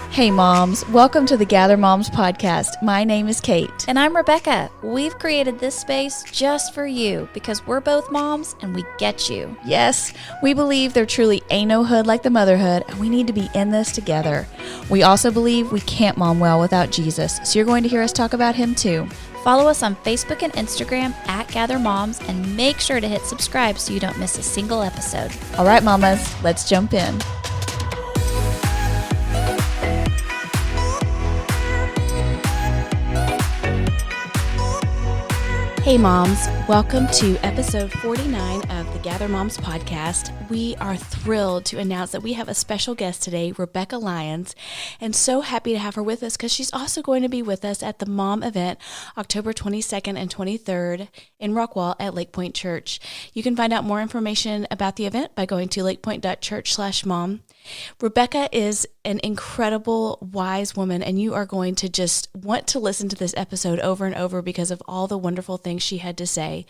Hey moms, welcome to the Gather Moms podcast. My name is Kate. And I'm Rebekah. We've created this space just for you because we're both moms and we get you. Yes, we believe there truly ain't no hood like the motherhood, and we need to be in this together. We also believe we can't mom well without Jesus, so you're going to hear us talk about him too. Follow us on Facebook and Instagram at Gather Moms and make sure to hit subscribe so you don't miss a single episode. All right, mamas, let's jump in. Hey moms, welcome to episode 49 of the Gather Moms podcast. We are thrilled to announce that we have a special guest today, Rebekah Lyons, and so happy to have her with us because she's also going to be with us at the Mom event October 22nd and 23rd in Rockwall at Lake Point Church. You can find out more information about the event by going to lakepoint.church/mom. Rebekah is an incredible, wise woman, and you are going to just want to listen to this episode over and over because of all the wonderful things she had to say.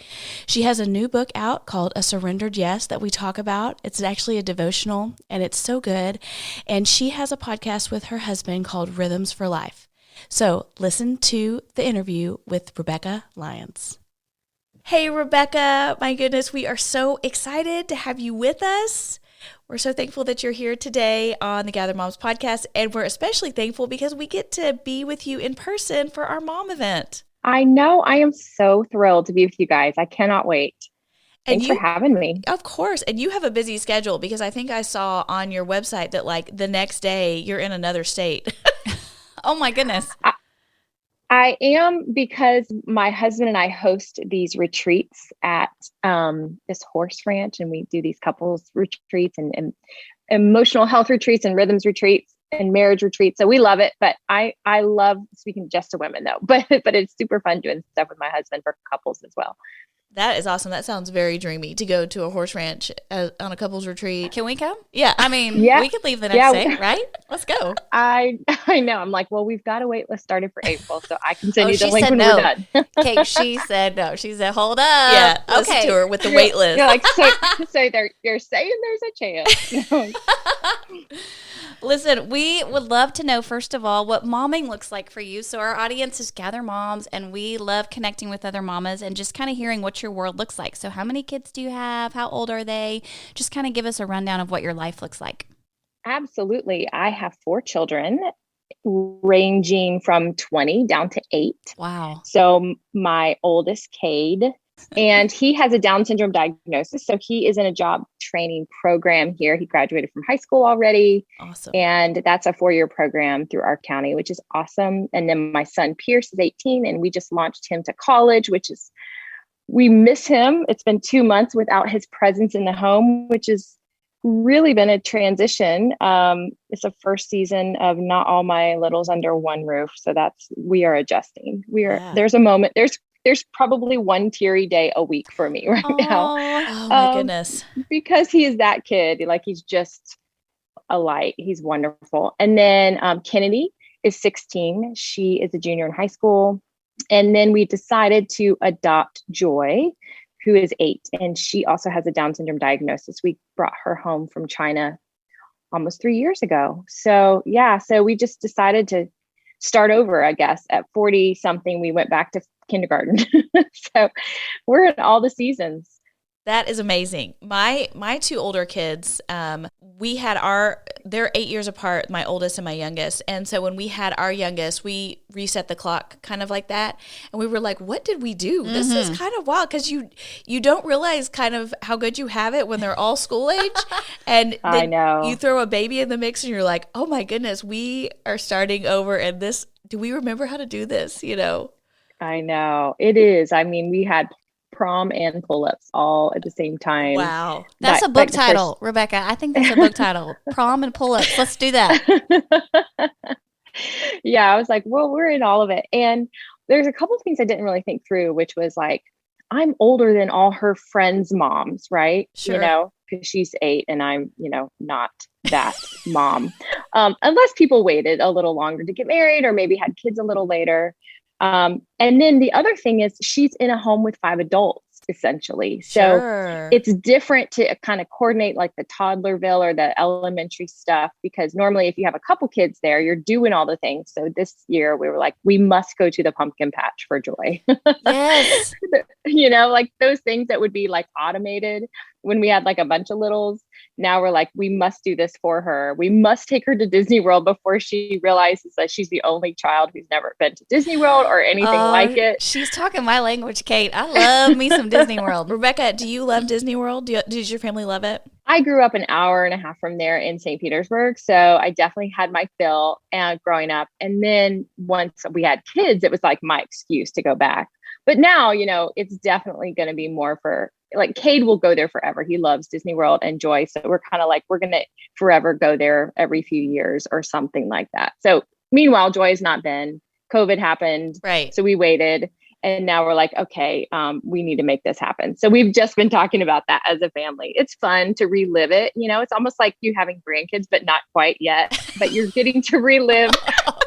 She has a new book out called A Surrendered Yes that we talk about. It's actually a devotional, and it's so good. And she has a podcast with her husband called Rhythms for Life. So listen to the interview with Rebekah Lyons. Hey, Rebekah. My goodness, we are so excited to have you with us. We're so thankful that you're here today on the Gather Moms podcast, and we're especially thankful because we get to be with you in person for our mom event. I know. I am so thrilled to be with you guys. I cannot wait. Thanks for having me. Of course. And you have a busy schedule because I think I saw on your website that like the next day you're in another state. Oh my goodness. I am, because my husband and I host these retreats at this horse ranch, and we do these couples retreats and emotional health retreats and rhythms retreats and marriage retreats. So we love it, but I love speaking just to women though, but it's super fun doing stuff with my husband for couples as well. That is awesome. That sounds very dreamy to go to a horse ranch on a couples retreat. Can we come? Yeah. I mean, we could leave the next day, right? Let's go. I know. I'm like, well, we've got to wait. Let's start it for April, so I can send you the link when no. we're done. Kate, she said no. She said, hold up. Yeah. Listen to her with the wait list. You're like, so you're saying there's a chance. Listen, we would love to know, first of all, what momming looks like for you. So our audience is Gather Moms, and we love connecting with other mamas and just kind of hearing what your world looks like. So how many kids do you have? How old are they? Just kind of give us a rundown of what your life looks like. Absolutely. I have 4 children ranging from 20 down to 8. Wow. So my oldest, Cade, and he has a Down syndrome diagnosis. So he is in a job training program here. He graduated from high school already. Awesome. And that's a 4-year program through our county, which is awesome. And then my son, Pierce, is 18, and we just launched him to college, we miss him. It's been 2 months without his presence in the home, which has really been a transition. It's the first season of not all my littles under one roof. So we are adjusting. There's a moment, there's probably one teary day a week for me right now. Oh my goodness. Because he is that kid. Like, he's just a light. He's wonderful. And then Kennedy is 16. She is a junior in high school. And then we decided to adopt Joy, who is 8. And she also has a Down syndrome diagnosis. We brought her home from China almost 3 years ago. So we just decided to start over, I guess. At 40 something, we went back to kindergarten. So we're in all the seasons. That is amazing. My 2 older kids, they're 8 years apart, my oldest and my youngest. And so when we had our youngest, we reset the clock kind of like that. And we were like, what did we do? Mm-hmm. This is kind of wild, because you don't realize kind of how good you have it when they're all school age. And then I know. You throw a baby in the mix and you're like, oh my goodness, we are starting over. And do we remember how to do this? I know. It is. I mean, we had prom and pull-ups all at the same time. Wow. That's a book title, Rebekah. I think that's a book title. Prom and pull-ups. Let's do that. Yeah, I was like, well, we're in all of it. And there's a couple of things I didn't really think through, which was like, I'm older than all her friends' moms, right? Sure. Because she's 8 and I'm, not that mom. Unless people waited a little longer to get married or maybe had kids a little later. And then the other thing is she's in a home with 5 adults. essentially. So Sure. it's different to kind of coordinate like the toddlerville or the elementary stuff, because normally if you have a couple kids there, you're doing all the things. So this year we were like, we must go to the pumpkin patch for Joy. Yes. Like those things that would be like automated when we had like a bunch of littles. Now we're like, we must do this for her. We must take her to Disney World before she realizes that she's the only child who's never been to Disney World or anything like it. She's talking my language, Kate. I love me some Disney World. Rebekah, do you love Disney World? Does your family love it? I grew up an hour and a half from there in St. Petersburg. So I definitely had my fill growing up. And then once we had kids, it was like my excuse to go back. But now, it's definitely going to be more for like Cade will go there forever. He loves Disney World and Joy. So we're kind of like, we're going to forever go there every few years or something like that. So meanwhile, Joy has not been. COVID happened. Right. So we waited. And now we're like, okay, we need to make this happen. So we've just been talking about that as a family. It's fun to relive it. It's almost like you having grandkids, but not quite yet. But you're getting to relive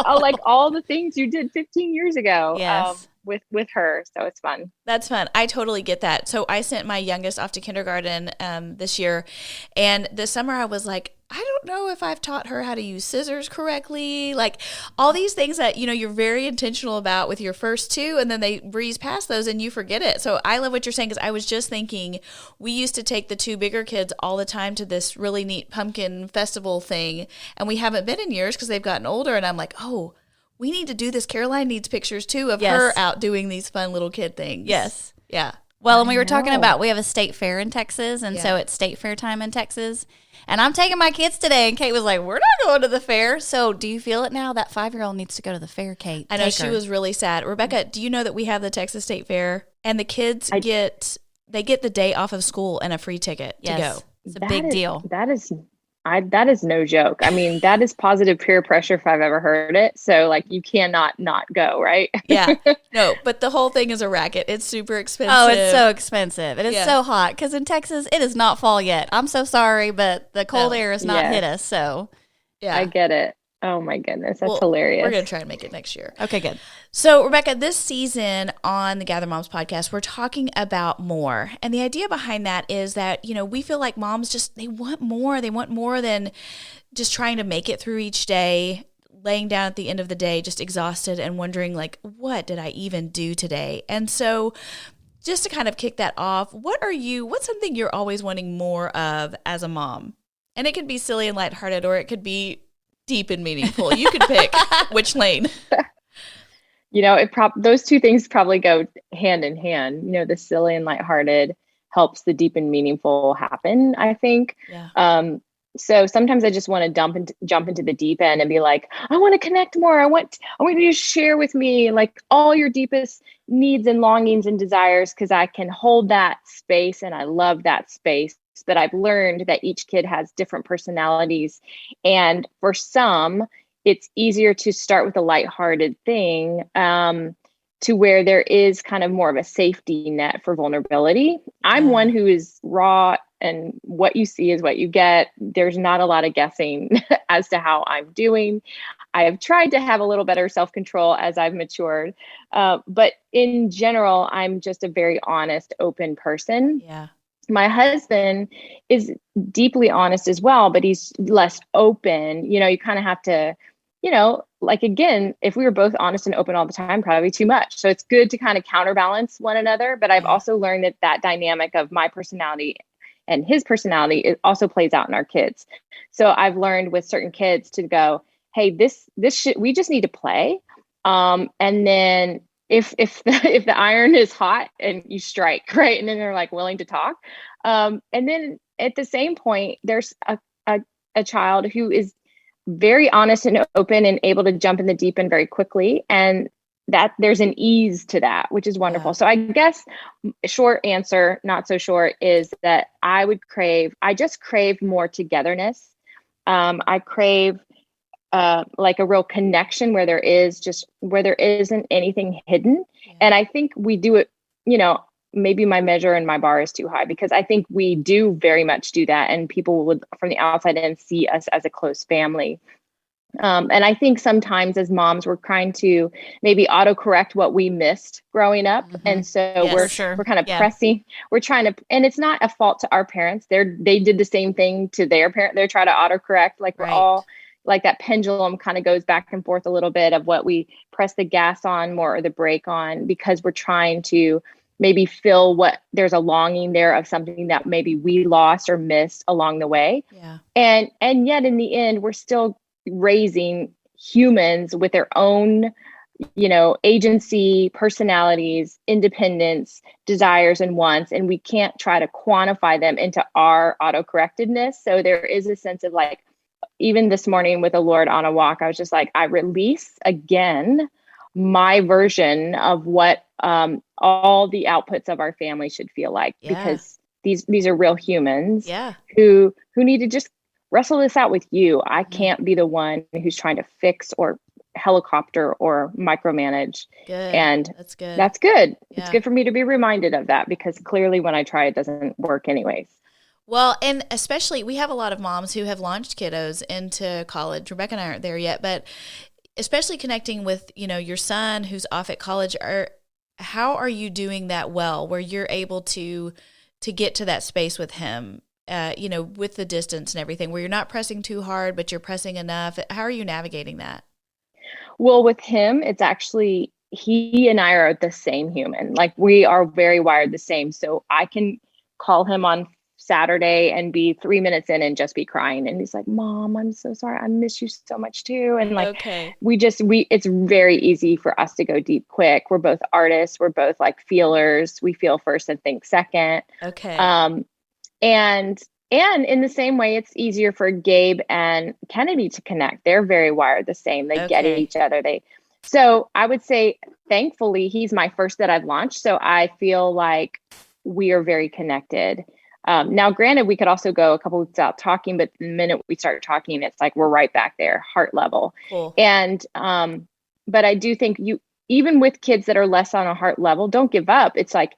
like all the things you did 15 years ago. Yes. With her. So it's fun. That's fun. I totally get that. So I sent my youngest off to kindergarten this year. And this summer I was like, I don't know if I've taught her how to use scissors correctly. Like all these things that, you're very intentional about with your first two, and then they breeze past those and you forget it. So I love what you're saying, because I was just thinking we used to take the two bigger kids all the time to this really neat pumpkin festival thing. And we haven't been in years because they've gotten older. And I'm like, oh, we need to do this. Caroline needs pictures too of her out doing these fun little kid things. Yes. Yeah. Well, and we were talking about, we have a state fair in Texas, and so it's state fair time in Texas. And I'm taking my kids today, and Kate was like, we're not going to the fair. So do you feel it now? That 5-year-old needs to go to the fair, Kate. I know she was really sad. Rebekah, do you know that we have the Texas State Fair, and the kids get the day off of school and a free ticket to go? It's a big deal. That is no joke. I mean, that is positive peer pressure if I've ever heard it. So like you cannot not go, right? Yeah. No, but the whole thing is a racket. It's super expensive. Oh, it's so expensive. It is so hot because in Texas, it is not fall yet. I'm so sorry, but the cold air has not hit us. So yeah, I get it. Oh my goodness. That's hilarious. We're going to try and make it next year. Okay, good. So Rebekah, this season on the Gather Moms podcast, we're talking about more. And the idea behind that is that, we feel like moms they want more. They want more than just trying to make it through each day, laying down at the end of the day, just exhausted and wondering like, what did I even do today? And so just to kind of kick that off, what's something you're always wanting more of as a mom? And it could be silly and lighthearted, or it could be deep and meaningful. You could pick which lane. Those two things probably go hand in hand. The silly and lighthearted helps the deep and meaningful happen, I think. Yeah. So sometimes I just want to jump into the deep end and be like, I want to connect more. I want you to share with me like all your deepest needs and longings and desires, because I can hold that space and I love that space. But I've learned that each kid has different personalities. And for some, it's easier to start with a lighthearted thing to where there is kind of more of a safety net for vulnerability. I'm one who is raw, and what you see is what you get. There's not a lot of guessing as to how I'm doing. I have tried to have a little better self-control as I've matured. But in general, I'm just a very honest, open person. Yeah. My husband is deeply honest as well, but he's less open. You kind of have to, like, again, if we were both honest and open all the time, probably too much. So it's good to kind of counterbalance one another. But I've also learned that dynamic of my personality and his personality, it also plays out in our kids. So I've learned with certain kids to go, hey, this we just need to play. And then if the iron is hot and you strike, right, and then they're like willing to talk, and then at the same point, there's a child who is very honest and open and able to jump in the deep end very quickly, and that there's an ease to that, which is wonderful. Yeah. So I guess short answer, not so short, is that I just crave more togetherness. I crave like a real connection where there isn't anything hidden. Yeah. And I think we do it, maybe my measure and my bar is too high, because I think we do very much do that. And people would from the outside in see us as a close family. And I think sometimes as moms, we're trying to maybe autocorrect what we missed growing up. And so Yes, we're for sure. we're kind of Yeah. pressing, we're trying to, and it's not a fault to our parents. They did the same thing to their parent. They're trying to autocorrect. Like we're Right. all like that pendulum kind of goes back and forth a little bit of what we press the gas on more or the brake on, because we're trying to maybe feel what there's a longing there of something that maybe we lost or missed along the way. Yeah. And yet in the end, we're still raising humans with their own, agency, personalities, independence, desires, and wants. And we can't try to quantify them into our autocorrectedness. So there is a sense of like, even this morning with the Lord on a walk, I was just like, I release again my version of what all the outputs of our family should feel like, because these are real humans who need to just wrestle this out with you. I can't be the one who's trying to fix or helicopter or micromanage. Good. And That's good. that's good. Yeah. It's good for me to be reminded of that, because clearly when I try, it doesn't work anyways. Well, and especially we have a lot of moms who have launched kiddos into college. Rebekah and I aren't there yet, but especially connecting with, your son who's off at college, how are you doing that well, where you're able to get to that space with him, with the distance and everything, where you're not pressing too hard, but you're pressing enough? How are you navigating that? Well, with him, it's actually, he and I are the same human. Like we are very wired the same. So I can call him on Saturday and be 3 minutes in and just be crying. And he's like, Mom, I'm so sorry. I miss you so much too. And like, it's very easy for us to go deep quick. We're both artists. We're both like feelers. We feel first and think second. Okay. And in the same way, it's easier for Gabe and Kennedy to connect. They're very wired the same. They get at each other. So I would say, thankfully, he's my first that I've launched. So I feel like we are very connected. Now, granted, we could also go a couple weeks without talking, but the minute we start talking, it's like we're right back there, heart level. Cool. And but I do think even with kids that are less on a heart level, don't give up. It's like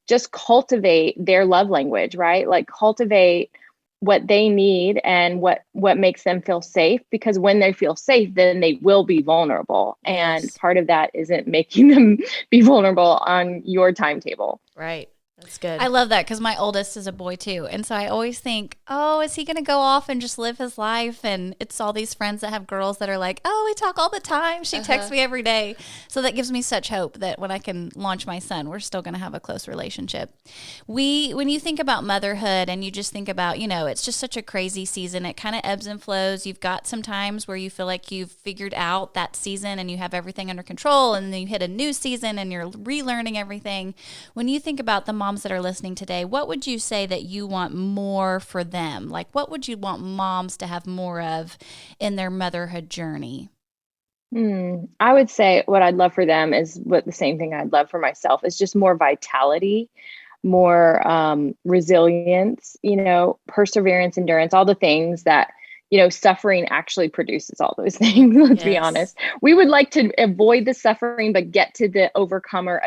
just cultivate their love language, right? Like cultivate what they need and what makes them feel safe, because when they feel safe, then they will be vulnerable. Yes. And part of that isn't making them be vulnerable on your timetable. Right. That's good. I love that, because my oldest is a boy too. And so I always think, oh, is he going to go off and just live his life? And it's all these friends that have girls that are like, oh, we talk all the time. She texts me every day. So that gives me such hope that when I can launch my son, we're still going to have a close relationship. When you think about motherhood and you just think about, it's just such a crazy season. It kind of ebbs and flows. You've got some times where you feel like you've figured out that season and you have everything under control, and then you hit a new season and you're relearning everything. When you think about the moms that are listening today, what would you say that you want more for them? Like, what would you want moms to have more of in their motherhood journey? I would say what I'd love for them is the same thing I'd love for myself, is just more vitality, more resilience, perseverance, endurance, all the things that, suffering actually produces all those things. Let's be honest. We would like to avoid the suffering, but get to the overcomer,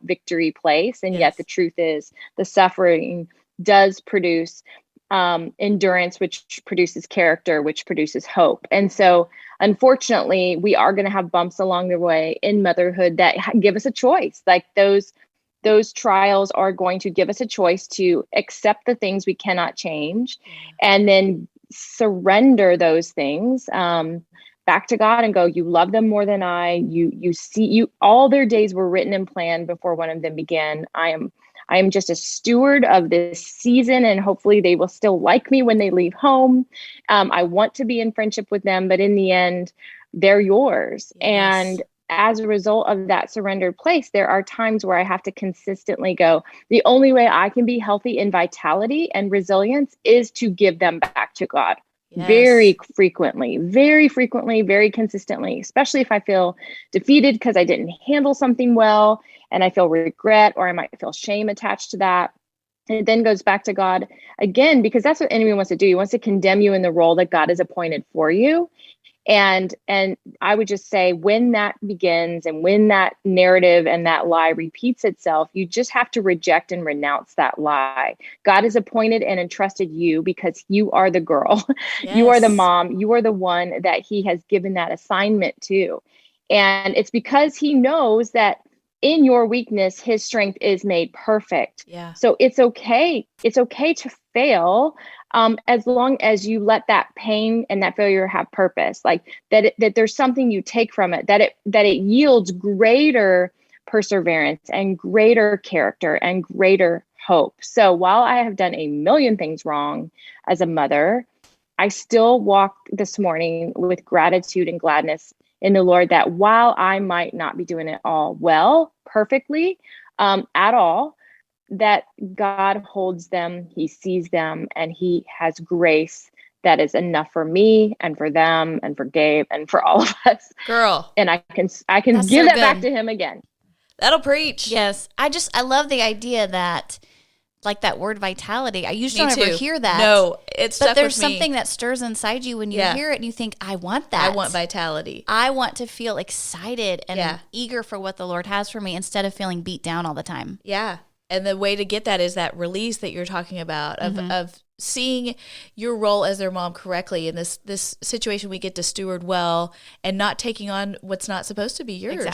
victory place. And yet the truth is the suffering does produce endurance, which produces character, which produces hope. And so unfortunately, we are going to have bumps along the way in motherhood that give us a choice. Like those trials are going to give us a choice to accept the things we cannot change, and then surrender those things back to God and go, you love them more than I, you see, all their days were written and planned before one of them began. I am just a steward of this season, and hopefully they will still like me when they leave home. I want to be in friendship with them, but in the end, they're yours. Yes. And as a result of that surrendered place, there are times where I have to consistently go, the only way I can be healthy in vitality and resilience is to give them back to God. Yes. Very frequently, very consistently, especially if I feel defeated because I didn't handle something well and I feel regret, or I might feel shame attached to that. And it then goes back to God again, because that's what the enemy wants to do. He wants to condemn you in the role that God has appointed for you. And I would just say, when that begins and when that narrative and that lie repeats itself, you just have to reject and renounce that lie. God has appointed and entrusted you because you are the girl. You are the Yes. mom. You are the one that he has given that assignment to. And it's because he knows that in your weakness, his strength is made perfect. Yeah. So it's okay. It's okay to fail, as long as you let that pain and that failure have purpose, like that there's something you take from it, that it yields greater perseverance and greater character and greater hope. So while I have done a million things wrong as a mother, I still walk this morning with gratitude and gladness in the Lord, that while I might not be doing it all well, perfectly, at all, that God holds them, he sees them, and he has grace that is enough for me and for them and for Gabe and for all of us. Girl, And I can That's give so that back good. to him again. that'll preach. Yes. I love the idea that, like, that word vitality. I usually Me don't ever too. hear that. No, it's stuck But there's with me. something that stirs inside you when you Yeah. hear it and you think, I want that. I want vitality. I want to feel excited and Yeah. eager for what the Lord has for me instead of feeling beat down all the time. Yeah. And the way to get that is that release that you're talking about of seeing your role as their mom correctly in this situation we get to steward well and not taking on what's not supposed to be yours.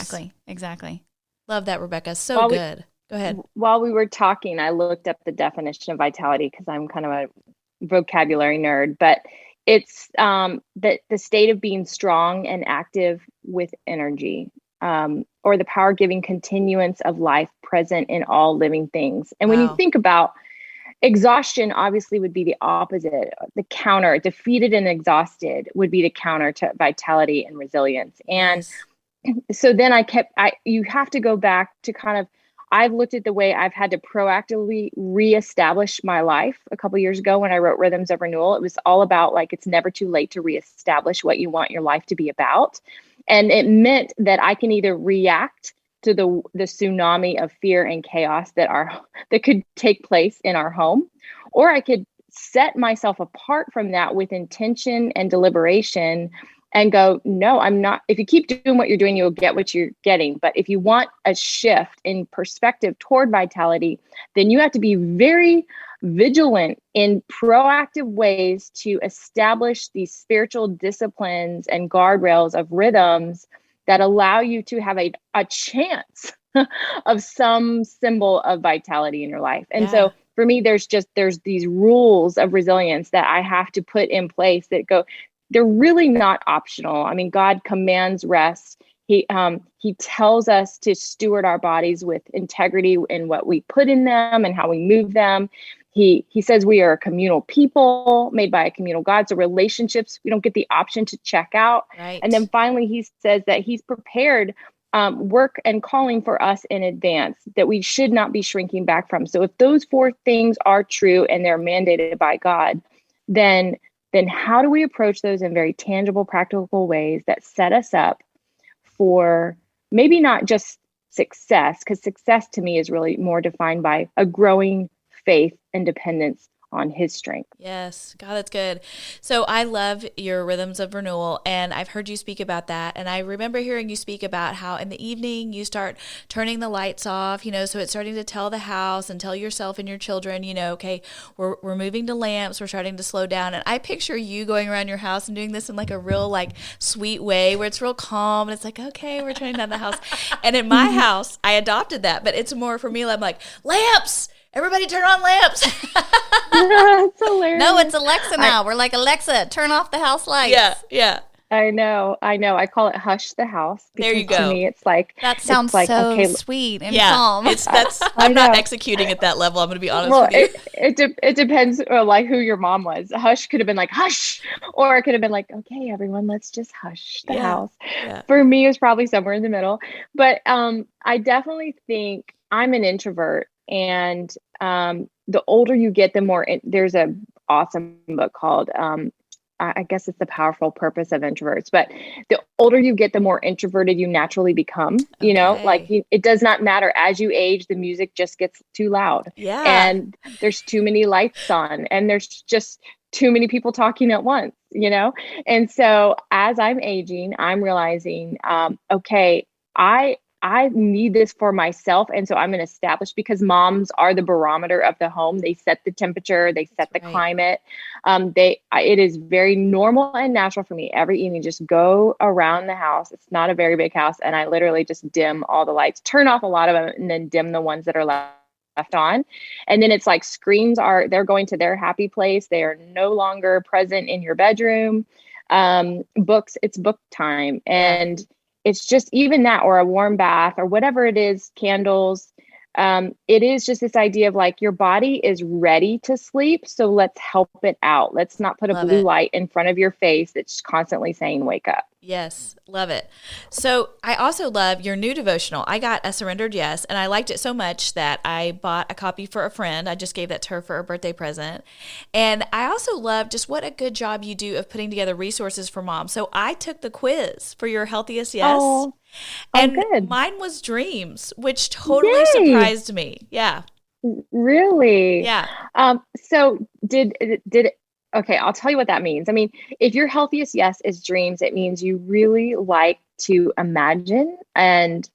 Exactly. Love that, Rebekah. So While we- good. Go ahead. While we were talking, I looked up the definition of vitality because I'm kind of a vocabulary nerd, but it's the state of being strong and active with energy, or the power-giving continuance of life present in all living things. And when you Wow. think about exhaustion, obviously would be the opposite. The counter, defeated and exhausted, would be the counter to vitality and resilience. And Yes. so then you have to go back to kind of, I've looked at the way I've had to proactively reestablish my life a couple of years ago when I wrote Rhythms of Renewal. It was all about, like, it's never too late to reestablish what you want your life to be about. And it meant that I can either react to the tsunami of fear and chaos that could take place in our home, or I could set myself apart from that with intention and deliberation and go, no, I'm not. If you keep doing what you're doing, you'll get what you're getting. But if you want a shift in perspective toward vitality, then you have to be very vigilant in proactive ways to establish these spiritual disciplines and guardrails of rhythms that allow you to have a chance of some symbol of vitality in your life. And so for me, there's these rules of resilience that I have to put in place that they're really not optional. I mean, God commands rest. He tells us to steward our bodies with integrity in what we put in them and how we move them. He says we are a communal people made by a communal God. So relationships, we don't get the option to check out. Right. And then finally, he says that he's prepared work and calling for us in advance that we should not be shrinking back from. So if those four things are true and they're mandated by God, then how do we approach those in very tangible, practical ways that set us up for maybe not just success, because success to me is really more defined by a growing faith and dependence on his strength. Yes. God, that's good. So I love your Rhythms of Renewal, and I've heard you speak about that. And I remember hearing you speak about how in the evening you start turning the lights off, so it's starting to tell the house and tell yourself and your children, okay, we're moving to lamps, we're starting to slow down. And I picture you going around your house and doing this in like a real like sweet way where it's real calm and it's like, okay, we're turning down the house. And in my house, I adopted that, but it's more for me, I'm like, lamps! Everybody turn on lamps. That's hilarious. No, it's Alexa now. We're like, Alexa, turn off the house lights. Yeah. I know. I call it Hush the House. There you because go. To me, it's like, That sounds like, so okay, sweet and calm. I'm not know. executing at that level. I'm going to be honest well, with you. it depends like who your mom was. Hush could have been like, hush, or it could have been like, okay, everyone, let's just hush the house. Yeah. For me, it was probably somewhere in the middle. But I definitely think I'm an introvert. And the older you get, the more there's a awesome book called I guess it's the powerful purpose of introverts, but the older you get, the more introverted you naturally become, it does not matter as you age, the music just gets too loud and there's too many lights on and there's just too many people talking at once, And so as I'm aging, I'm realizing, okay, I need this for myself. And so I'm going to establish, because moms are the barometer of the home. They set the temperature, they set the climate. It is very normal and natural for me every evening, just go around the house. It's not a very big house. And I literally just dim all the lights, turn off a lot of them, and then dim the ones that are left on. And then it's like screens they're going to their happy place. They are no longer present in your bedroom. Books, it's book time. And it's just even that, or a warm bath or whatever it is, candles. It is just this idea of like, your body is ready to sleep. So let's help it out. Let's not put a blue light in front of your face that's constantly saying, wake up. Yes, love it. So I also love your new devotional. I got a surrendered yes, and I liked it so much that I bought a copy for a friend. I just gave that to her for her birthday present. And I also love just what a good job you do of putting together resources for moms. So I took the quiz for your healthiest yes. And good. Mine was dreams, which totally surprised me. Yeah. Really? Yeah. So did okay, I'll tell you what that means. I mean, if your healthiest yes is dreams, it means you really like to imagine and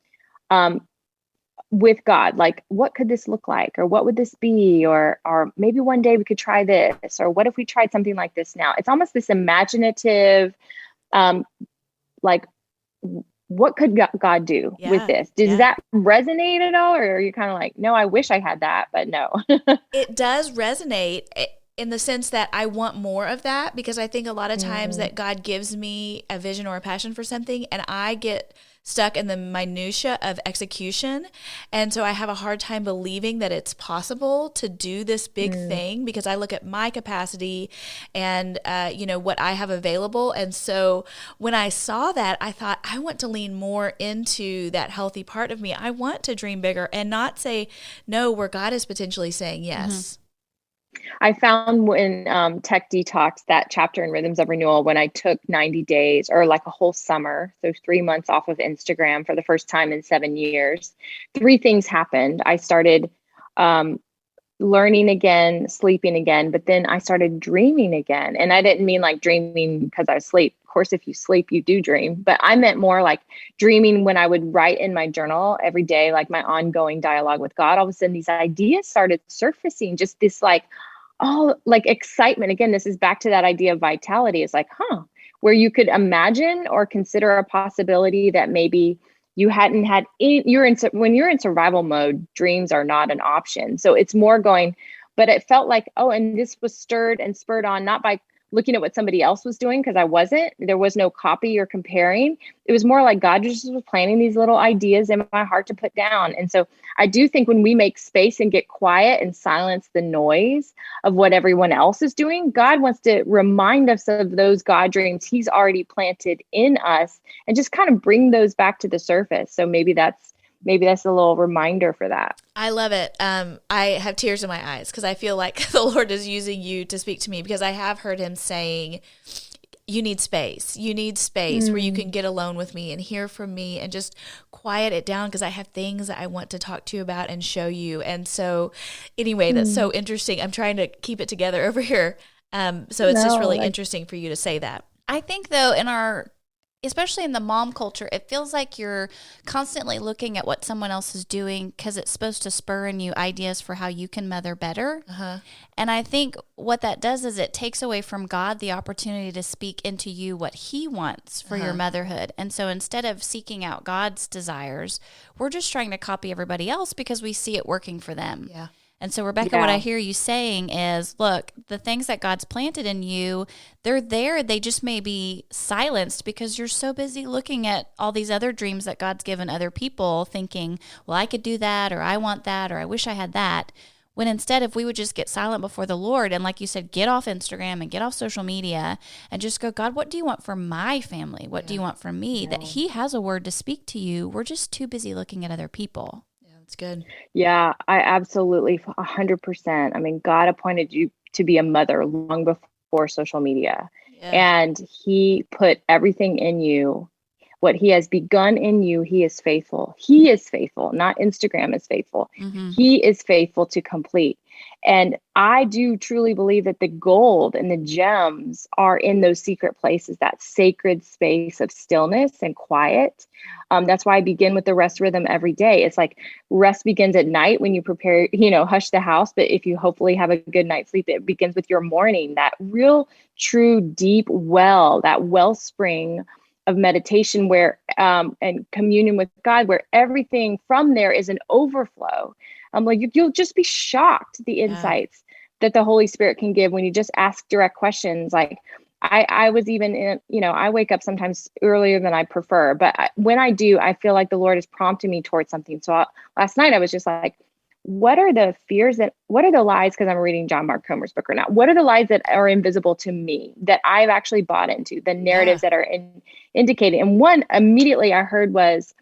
with God, like, what could this look like? Or what would this be? Or maybe one day we could try this. Or what if we tried something like this now? It's almost this imaginative, like, what could God do with this? Does that resonate at all? Or are you kind of like, no, I wish I had that, but no. It does resonate in the sense that I want more of that, because I think a lot of times that God gives me a vision or a passion for something and I get stuck in the minutia of execution. And so I have a hard time believing that it's possible to do this big thing, because I look at my capacity and, what I have available. And so when I saw that, I thought, I want to lean more into that healthy part of me. I want to dream bigger and not say no where God is potentially saying yes. I found when Tech Detox, that chapter in Rhythms of Renewal, when I took 90 days or like a whole summer, so 3 months off of Instagram for the first time in 7 years, 3 things happened. I started learning again, sleeping again, but then I started dreaming again. And I didn't mean like dreaming because I sleep. Of course, if you sleep, you do dream. But I meant more like dreaming when I would write in my journal every day, like my ongoing dialogue with God. All of a sudden, these ideas started surfacing, just this like excitement. Again, this is back to that idea of vitality. It's like, where you could imagine or consider a possibility that maybe you hadn't had. When you're in survival mode, dreams are not an option. So it's more going, but it felt like, and this was stirred and spurred on, not by looking at what somebody else was doing, because there was no copy or comparing. It was more like God just was planting these little ideas in my heart to put down. And so I do think when we make space and get quiet and silence the noise of what everyone else is doing, God wants to remind us of those God dreams He's already planted in us and just kind of bring those back to the surface. So maybe that's a little reminder for that. I love it. I have tears in my eyes because I feel like the Lord is using you to speak to me, because I have heard Him saying, you need space. You need space where you can get alone with me and hear from me and just quiet it down, because I have things that I want to talk to you about and show you. And so anyway, that's so interesting. I'm trying to keep it together over here. So it's just really interesting for you to say that. I think though, especially in the mom culture, it feels like you're constantly looking at what someone else is doing because it's supposed to spur in you ideas for how you can mother better. And I think what that does is it takes away from God the opportunity to speak into you what He wants for your motherhood. And so instead of seeking out God's desires, we're just trying to copy everybody else because we see it working for them. Yeah. And so, Rebekah, what I hear you saying is, look, the things that God's planted in you, they're there. They just may be silenced because you're so busy looking at all these other dreams that God's given other people, thinking, well, I could do that, or I want that, or I wish I had that. When instead, if we would just get silent before the Lord and, like you said, get off Instagram and get off social media and just go, God, what do you want for my family? What do you want from me? That He has a word to speak to you. We're just too busy looking at other people. It's good. Yeah, I absolutely 100%. I mean, God appointed you to be a mother long before social media. And he put everything in you. What he has begun in you, he is faithful. He is faithful, not Instagram is faithful. He is faithful to complete. And I do truly believe that the gold and the gems are in those secret places, that sacred space of stillness and quiet. That's why I begin with the rest rhythm every day. It's like rest begins at night when you prepare, hush the house. But if you hopefully have a good night's sleep, it begins with your morning, that real, true, deep well, that wellspring of meditation where and communion with God, where everything from there is an overflow. You'll just be shocked the insights that the Holy Spirit can give when you just ask direct questions. Like I was even in, I wake up sometimes earlier than I prefer, but when I do, I feel like the Lord is prompting me towards something. So last night I was just like, what are the lies? Because I'm reading John Mark Comer's book right now. What are the lies that are invisible to me that I've actually bought into, the narratives that are indicating? And one immediately I heard was,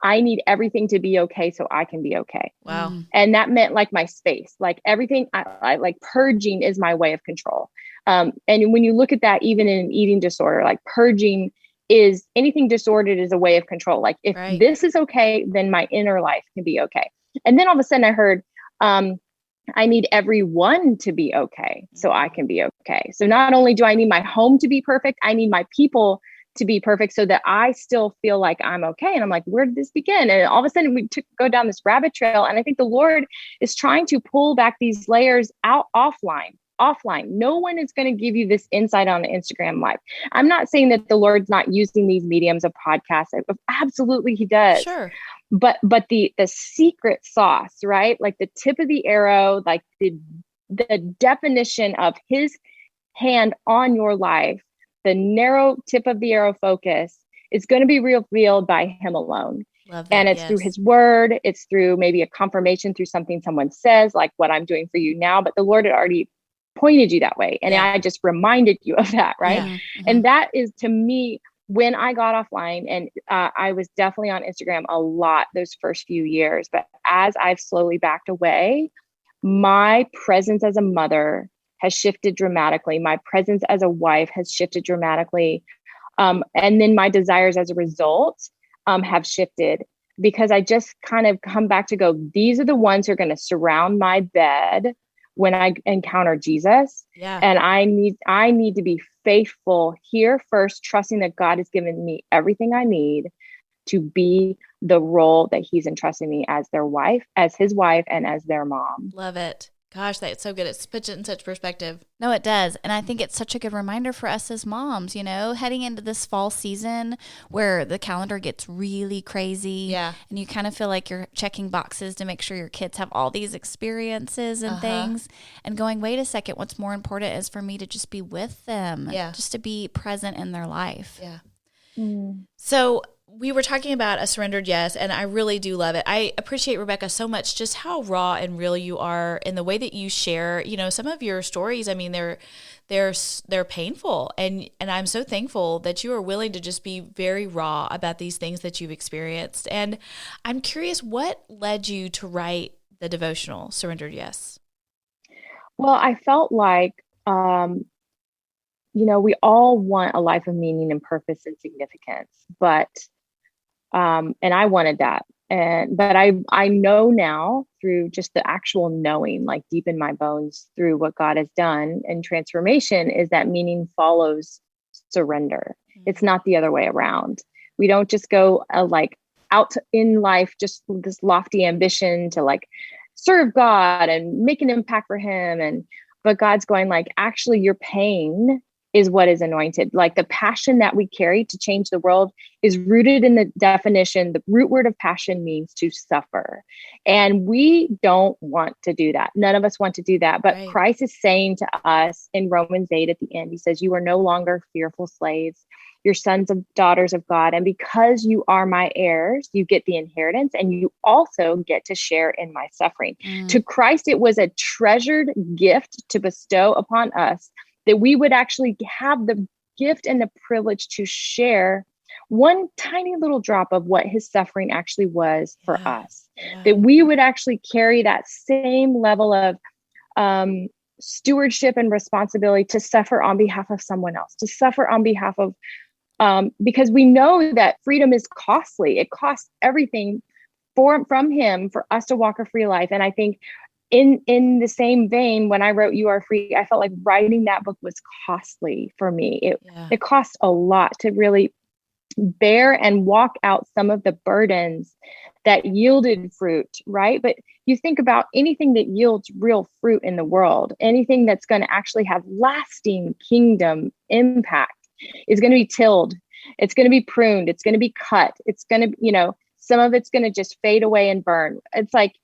I need everything to be okay so I can be okay. Wow. And that meant like my space, like everything, I like purging is my way of control. And when you look at that, even in an eating disorder, like purging is anything disordered is a way of control. Like if this is okay, then my inner life can be okay. And then all of a sudden I heard, I need everyone to be okay so I can be okay. So not only do I need my home to be perfect, I need my people to be perfect so that I still feel like I'm okay. And I'm like, where did this begin? And all of a sudden we go down this rabbit trail. And I think the Lord is trying to pull back these layers out offline. No one is going to give you this insight on Instagram Live. I'm not saying that the Lord's not using these mediums of podcasts. Absolutely, he does. Sure. But the secret sauce, right? Like the tip of the arrow, like the definition of his hand on your life, the narrow tip of the arrow focus is going to be revealed by him alone. Love that, and it's through his word. It's through maybe a confirmation through something someone says, like what I'm doing for you now. But the Lord had already pointed you that way. And I just reminded you of that. Right. Yeah. And that is, to me, when I got offline, and I was definitely on Instagram a lot those first few years. But as I've slowly backed away, my presence as a mother has shifted dramatically. My presence as a wife has shifted dramatically. And then my desires as a result have shifted, because I just kind of come back to go, these are the ones who are going to surround my bed when I encounter Jesus. Yeah. And I need to be faithful here first, trusting that God has given me everything I need to be the role that he's entrusting me as their wife, as his wife, and as their mom. Love it. Gosh, that's so good. It puts it in such perspective. No, it does. And I think it's such a good reminder for us as moms, heading into this fall season where the calendar gets really crazy. Yeah. And you kind of feel like you're checking boxes to make sure your kids have all these experiences and things, and going, wait a second, what's more important is for me to just be with them. Yeah. Just to be present in their life. Yeah. So we were talking about a surrendered yes, and I really do love it. I appreciate, Rebekah, so much just how raw and real you are in the way that you share, some of your stories. I mean, they're painful, and I'm so thankful that you are willing to just be very raw about these things that you've experienced. And I'm curious, what led you to write the devotional, Surrendered Yes? Well, I felt like, we all want a life of meaning and purpose and significance, but and I wanted that. But I know now through just the actual knowing, like deep in my bones, through what God has done and transformation, is that meaning follows surrender. It's not the other way around. We don't just go out in life, just this lofty ambition to serve God and make an impact for him. But God's going actually your pain is what is anointed. Like the passion that we carry to change the world is rooted in the definition. The root word of passion means to suffer. And we don't want to do that. None of us want to do that. But right. Christ is saying to us in Romans 8 at the end, he says, you are no longer fearful slaves. You're sons and daughters of God. And because you are my heirs, you get the inheritance, and you also get to share in my suffering. To Christ, it was a treasured gift to bestow upon us, that we would actually have the gift and the privilege to share one tiny little drop of what his suffering actually was for us. That we would actually carry that same level of stewardship and responsibility to suffer on behalf of someone else, to suffer on behalf of, because we know that freedom is costly. It costs everything from him for us to walk a free life. And I think in the same vein, when I wrote You Are Free, I felt like writing that book was costly for me. It cost a lot to really bear and walk out some of the burdens that yielded fruit, right? But you think about anything that yields real fruit in the world, anything that's going to actually have lasting kingdom impact is going to be tilled. It's going to be pruned. It's going to be cut. It's going to, some of it's going to just fade away and burn. It's like,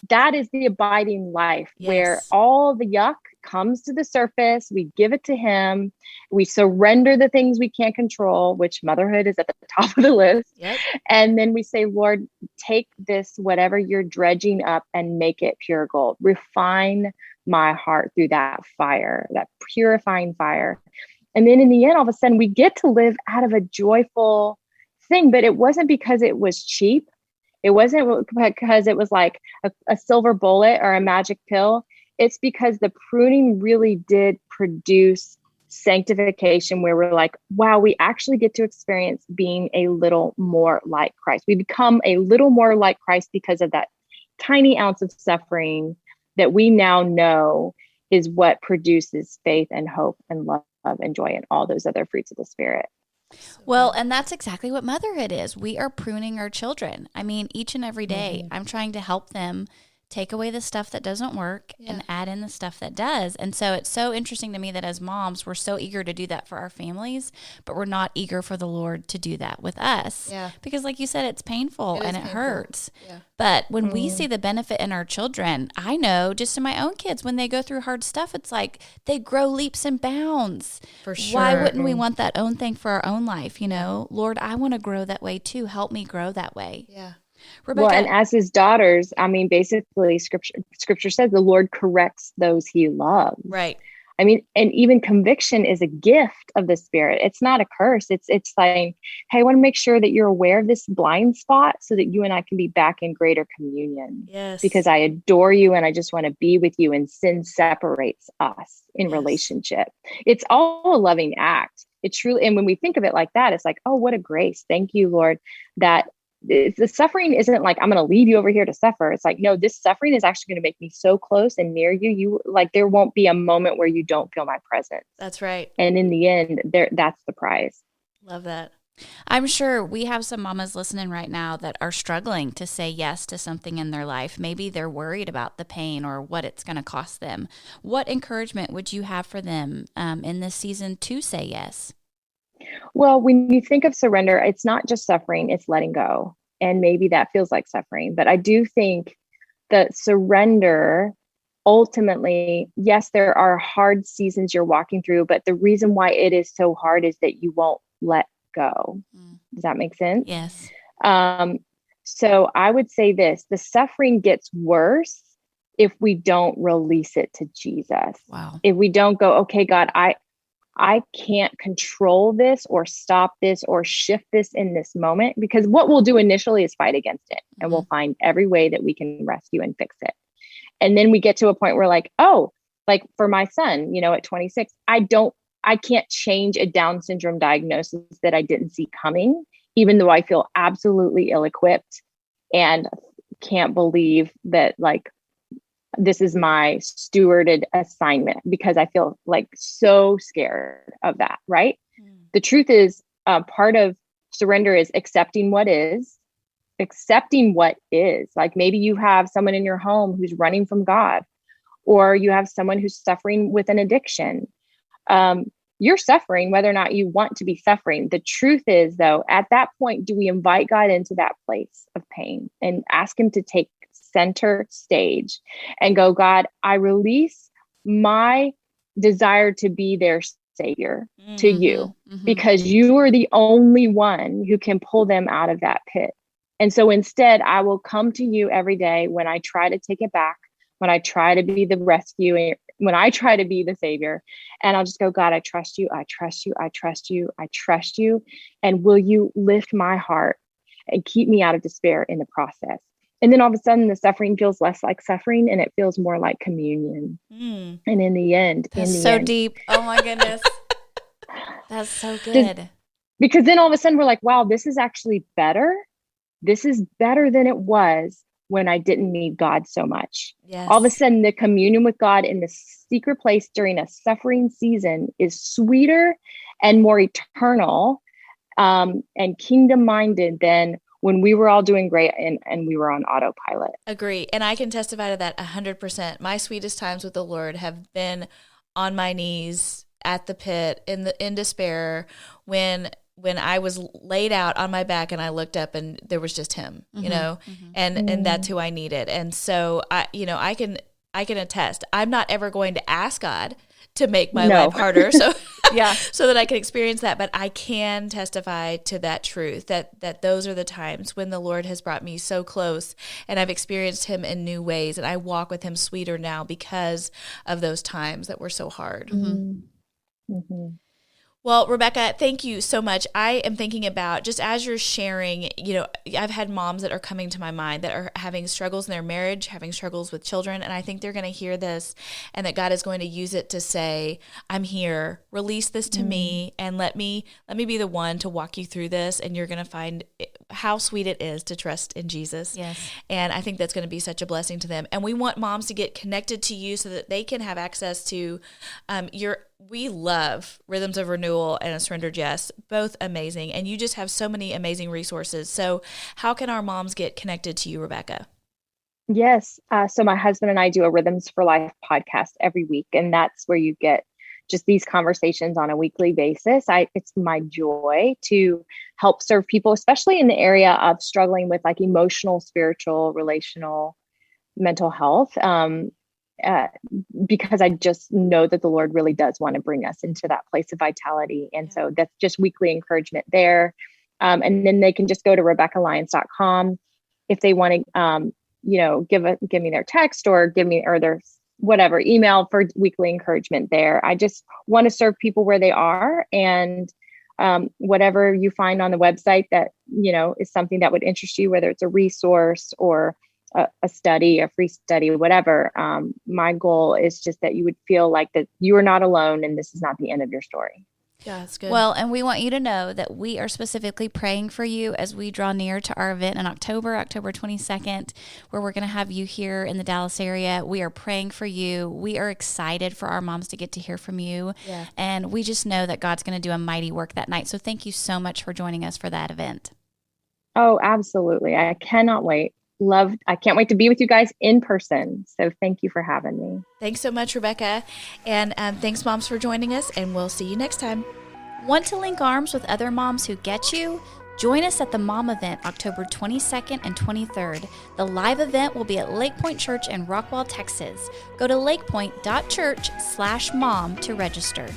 that is the abiding life where all the yuck comes to the surface. We give it to him. We surrender the things we can't control, which motherhood is at the top of the list. Yep. And then we say, Lord, take this, whatever you're dredging up, and make it pure gold. Refine my heart through that fire, that purifying fire. And then in the end, all of a sudden we get to live out of a joyful thing, but it wasn't because it was cheap. It wasn't because it was like a silver bullet or a magic pill. It's because the pruning really did produce sanctification, where we're like, wow, we actually get to experience being a little more like Christ. We become a little more like Christ because of that tiny ounce of suffering that we now know is what produces faith and hope and love and joy and all those other fruits of the Spirit. Well, and that's exactly what motherhood is. We are pruning our children. I mean, each and every day, I'm trying to help them take away the stuff that doesn't work and add in the stuff that does. And so it's so interesting to me that as moms, we're so eager to do that for our families, but we're not eager for the Lord to do that with us. Yeah. Because like you said, it's painful and it hurts. Yeah. But when we see the benefit in our children, I know just in my own kids, when they go through hard stuff, it's like they grow leaps and bounds. For sure. Why wouldn't we want that own thing for our own life? Lord, I want to grow that way too. Help me grow that way. Yeah. Rebekah, Well, and as his daughters, I mean, basically scripture says the Lord corrects those he loves. Right. I mean, and even conviction is a gift of the Spirit. It's not a curse. It's saying, hey, I want to make sure that you're aware of this blind spot so that you and I can be back in greater communion. Yes. Because I adore you and I just want to be with you, and sin separates us in relationship. It's all a loving act. It truly, and when we think of it like that, it's like, oh, what a grace. Thank you, Lord, that the suffering isn't like, I'm going to leave you over here to suffer. It's like, no, this suffering is actually going to make me so close and near you. You like, there won't be a moment where you don't feel my presence. That's right. And in the end, that's the prize. Love that. I'm sure we have some mamas listening right now that are struggling to say yes to something in their life. Maybe they're worried about the pain or what it's going to cost them. What encouragement would you have for them in this season to say yes? Well, when you think of surrender, it's not just suffering, it's letting go. And maybe that feels like suffering. But I do think that surrender, ultimately, yes, there are hard seasons you're walking through, but the reason why it is so hard is that you won't let go. Does that make sense? Yes. So I would say this, the suffering gets worse if we don't release it to Jesus. Wow. If we don't go, okay, God, I can't control this or stop this or shift this in this moment, because what we'll do initially is fight against it, and we'll find every way that we can rescue and fix it. And then we get to a point where like, oh, like for my son, at 26, I can't change a Down syndrome diagnosis that I didn't see coming, even though I feel absolutely ill-equipped and can't believe that like, this is my stewarded assignment, because I feel like so scared of that. Right. The truth is, part of surrender is accepting what is. Like maybe you have someone in your home who's running from God, or you have someone who's suffering with an addiction. You're suffering whether or not you want to be suffering. The truth is, though, at that point, do we invite God into that place of pain and ask him to take center stage and go, God, I release my desire to be their savior to you, because you are the only one who can pull them out of that pit. And so instead, I will come to you every day when I try to take it back, when I try to be the rescuer, when I try to be the savior, and I'll just go, God, I trust you. I trust you. I trust you. I trust you. And will you lift my heart and keep me out of despair in the process? And then all of a sudden the suffering feels less like suffering and it feels more like communion. Mm. And in the end, That's so deep. Oh my goodness. That's so good. Because then all of a sudden we're like, wow, this is actually better. This is better than it was when I didn't need God so much. Yes. All of a sudden the communion with God in the secret place during a suffering season is sweeter and more eternal and kingdom minded than when we were all doing great and we were on autopilot. Agree. And I can testify to that 100%. My sweetest times with the Lord have been on my knees at the pit in despair when I was laid out on my back and I looked up and there was just him, you know, and that's who I needed. And so I can attest, I'm not ever going to ask God to make my life harder. So so that I can experience that. But I can testify to that truth that those are the times when the Lord has brought me so close and I've experienced him in new ways and I walk with him sweeter now because of those times that were so hard. Well, Rebekah, thank you so much. I am thinking about, just as you're sharing, I've had moms that are coming to my mind that are having struggles in their marriage, having struggles with children, and I think they're going to hear this and that God is going to use it to say, I'm here, release this to me, and let me be the one to walk you through this, and you're going to find how sweet it is to trust in Jesus. Yes. And I think that's going to be such a blessing to them. And we want moms to get connected to you so that they can have access to we love Rhythms of Renewal and A Surrendered Yes, both amazing. And you just have so many amazing resources. So how can our moms get connected to you, Rebekah? Yes. So my husband and I do a Rhythms for Life podcast every week. And that's where you get just these conversations on a weekly basis. It's my joy to help serve people, especially in the area of struggling with like emotional, spiritual, relational, mental health. Because I just know that the Lord really does want to bring us into that place of vitality. And so that's just weekly encouragement there. And then they can just go to RebekahLyons.com if they want to, give me their text or their whatever email for weekly encouragement there. I just want to serve people where they are. And whatever you find on the website that, is something that would interest you, whether it's a resource or a study, a free study, whatever. My goal is just that you would feel like that you are not alone and this is not the end of your story. Yeah, that's good. Well, and we want you to know that we are specifically praying for you as we draw near to our event in October 22nd, where we're going to have you here in the Dallas area. We are praying for you. We are excited for our moms to get to hear from you. Yeah. And we just know that God's going to do a mighty work that night. So thank you so much for joining us for that event. Oh, absolutely. I cannot wait. I can't wait to be with you guys in person. So thank you for having me. Thanks so much, Rebekah. And thanks, moms, for joining us. And we'll see you next time. Want to link arms with other moms who get you? Join us at the Mom Event October 22nd and 23rd. The live event will be at Lake Point Church in Rockwall, Texas. Go to lakepoint.church/mom to register.